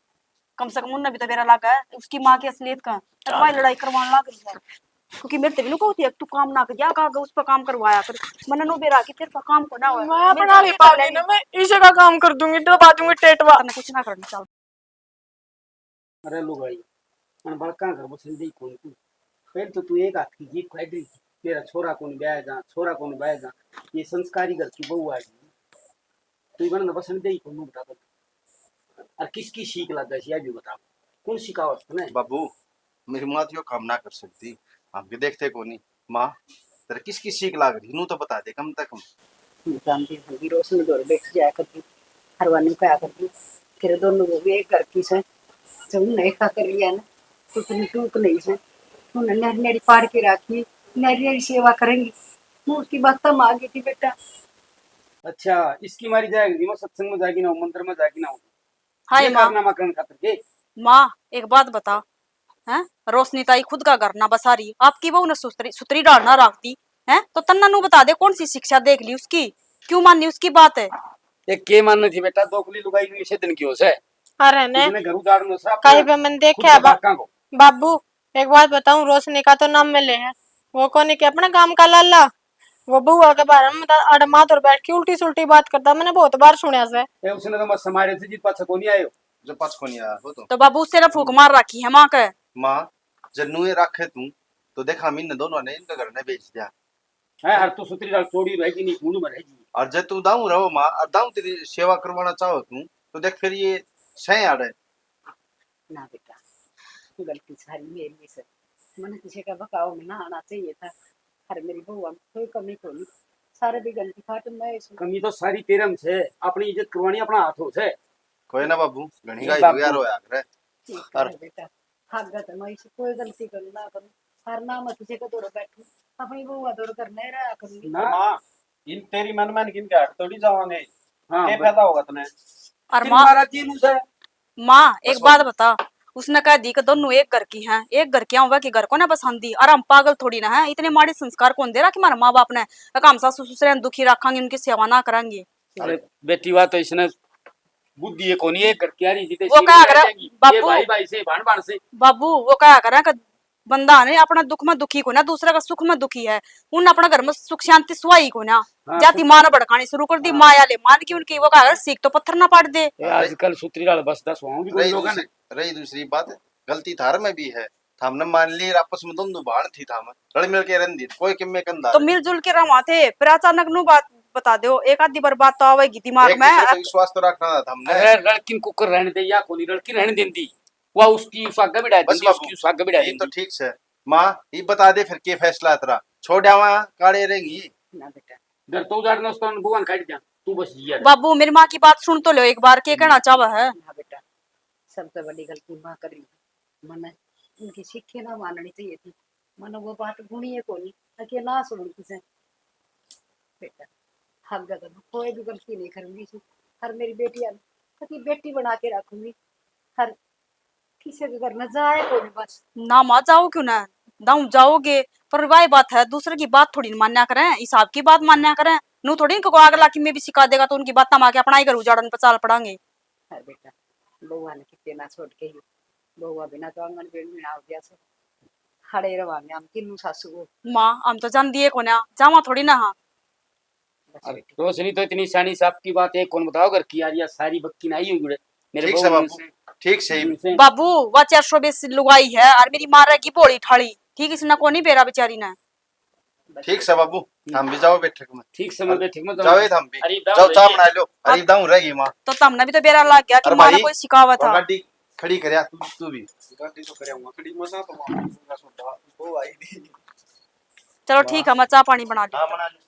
कम से कम मुन्ना भी तो मेरा लागा है, उसकी माँ की असलियत का तुम्हारी लड़ाई करवाने लाग रही है। क्योंकि मेरे तेरे को होती है, तू काम ना कर दिया का उस पर काम करवाया कर। मन नो बेरा की तेरे पर काम को ना हो। मैं अपना नहीं पागी ना, मैं इसे का काम कर दूंगी, दबा दूंगी टेटवा। तने कुछ ना करनी चल। अरे लो भाई मन बड़का घर बस दे कौन तू फिर तो तू एक हाथ की जीप खाई दी तेरा छोरा कौन ब्याह जा छोरा कौन ब्याह जा ये संस्कारी घर की बहू आ गई तू बन पसंद दे कौन बता दो और किसकी सीख लग गई ये भी बता कौन सिखावत ने बाबू, मेरी माँ तो यो काम ना कर सकती। हम भी देखते को नहीं माँ, तेरे किसकी सीख लाग रही नू तो बता दे कम से कम। जानती होगी रोशनी दौड़ बैठ जाया करती हर वानी पे आकर तेरे दोनों वो भी एक घर की से जब नहीं खा कर लिया ना तो तुम टूक नहीं से तूने नहरी नहरी पाड़ के रखी नहरी नहरी सेवा करेंगी मुँह की बात तब आ गई थी बेटा। अच्छा इसकी मारी जाएगी मैं सत्संग में जाएगी ना मंदिर में जाएगी ना हाय ये माँ, कारनामा करने खातिर के माँ एक बात बता, हैं रोशनी ताई खुद का घर ना बसा रही, आपकी बहू ने सुतरी सुतरी डालना रखती है, तो तन्ना नु बता दे कौन सी शिक्षा देख ली उसकी, क्यों माननी उसकी बात है? एक के मानने थी बेटा दोगली लुगाई हुई इसे दिन क्यों से अरे ने इसने घर उजाड़ने से कहीं पे मैंने देखा है बाबू। एक बात बताऊं, रोशनी का तो नाम मिले है, वो कौन है कि अपने काम का लाला। वो बुआ के बारे में अड़मात और बैठ के उल्टी सुल्टी बात करता, मैंने बहुत बार सुना से। ए उसने तो मत समारे से जीत पाछा को नहीं आयो जो पास को नहीं आया हो तो बाबू उससे ना फूक मार रखी है माँ के। माँ, जन्नुए रखे तू तो देखा मीन दोनों ने इनका घर ने बेच दिया। है हर तो सुतरी डाल चोरी रहेगी नहीं खून में रहेगी और जब तू दाऊ रहो माँ, और दाऊ तेरी सेवा करवाना चाहो तू तो देख फिर ये सही आ रहा है। ना बेटा गलती सारी मेरी से मैंने किसी का बकाव में ना आना चाहिए था। हर मेरी बउआ में कोई कमी को नहीं सारे भी गलती खाट मैं इसमें कमी तो सारी तेरम से अपनी इज्जत करवानी अपना हाथों से कोई ना बाबू, घणी ये गाय बाबू। यार होया करे। ठीक है बेटा भागत मैं इसे कोई गलती करूँ ना करूँ हर नाम तुझे का दौड़ बैठू अपनी बउआ दौड़ करने रहा करूंगी ना माँ इन तेरी मन मन किन के हट थोड़ी जावांगे, हाँ क्या फायदा होगा तने? और माँ, तुम्हारा चीनू से माँ एक बात बता, उसने कह दी कि दोनों एक घर की हैं, एक घर क्या हुआ कि घर को ना पसंद दी, और हम पागल थोड़ी ना है, इतने माड़े संस्कार कौन दे रहा कि हमारे माँ बाप ने हम सासू ससुर दुखी रखांगे उनकी सेवा ना करांगे। अरे बेटी बात तो इसने बुद्धि है कोनी है घर की आ रही थी वो क्या कर ये बाबू भाई भाई से भाण भाण से बाबू वो क्या करे कि बंदा ने अपना दुख में दुखी को ना दूसरे का सुख में दुखी है उन अपना घर में सुख शांति सुहाई को ना हाँ, जाति मां ने भड़कानी शुरू कर दी माया ले मान की उनकी वो क्या सीख तो पत्थर ना पाट दे ये आजकल सूत्री लाल बस 10 वहां भी कोई रही लोग हैं रही दूसरी बात, गलती थार में भी है। हमने मान ली आपस में दोनों बाण थी थाम रल मिल के रन दी कोई किम्मे कंधा तो मिलजुल के रहा थे फिर अचानक नु बात बता दो एक आधी बार बात तो आवेगी दिमाग एक में दूसरे पे विश्वास तो रखना था हमने। अरे लड़की को कर रहने दे या कोनी लड़की रहने देंदी वो उसकी स्वाग बिड़ा बस देंदी बाबू, उसकी स्वाग बिड़ा ये तो देंदी ठीक है माँ, ये बता दे फिर के फैसला तेरा छोड़ आवा काड़े रहेंगी। ना बेटा घर तो उजाड़ना उसका भगवान काट जा तू बस जिया बाबू मेरी माँ की बात सुन तो लो एक बार के कहना चाहवा है ना बेटा सबसे बड़ी गलती माँ करी मन उनकी शिक्षा ना माननी चाहिए थी मन वो बात गुणी है कोनी ताकि ना सुन किसे बेटा हम गदर कोई भी गलती नहीं करूंगी हर मेरी बेटी ताकि बेटी बना के रखूंगी हर किसी के घर में जाए कोई बस ना माँ जाओ क्यों ना दाऊ जाओगे पर वही बात है दूसरे की बात थोड़ी मान्या करें हिसाब की बात मान्या करें नू थोड़ी इनको अगला की में भी सिखा देगा तो उनकी बात तमा के अपना ही घर उजाड़न पर चाल पड़ांगे हर बेटा बउआ ने कितने ना छोड़ के ही बउआ बिना तो आंगन पेड़ में आ गया से खड़े रवांगे हम किन्नू सासू को माँ हम तो जान दिए को ना जावा थोड़ी ना हाँ बस बेटी रोशनी तो इतनी शानी साहब की बात है कौन बताओ घर की आ रही है सारी बक्की नहीं हुई मेरे ठीक है बहू बाबू, ठीक से से बाबू वह 420 लुगाई है और मेरी माँ रहेगी बोली ठाड़ी ठीक इसने को नहीं पेरा बेचारी ने ठीक से बाबू, हम भी जाओ बैठक में ठीक समय पे ठीक मत जाओ हम भी अरे जाओ चाय बना लो। अरे दाऊ रहेगी माँ तो तमने भी तो बेरा लग गया कि अरे माँ ने भाई, कोई सिखावा था गाड़ी खड़ी कर तू भी गाड़ी तो करेंगा खड़ी मसा तो मां सोटा वो आई नहीं चलो ठीक है मैं चाय पानी बना ली हाँ बना लो।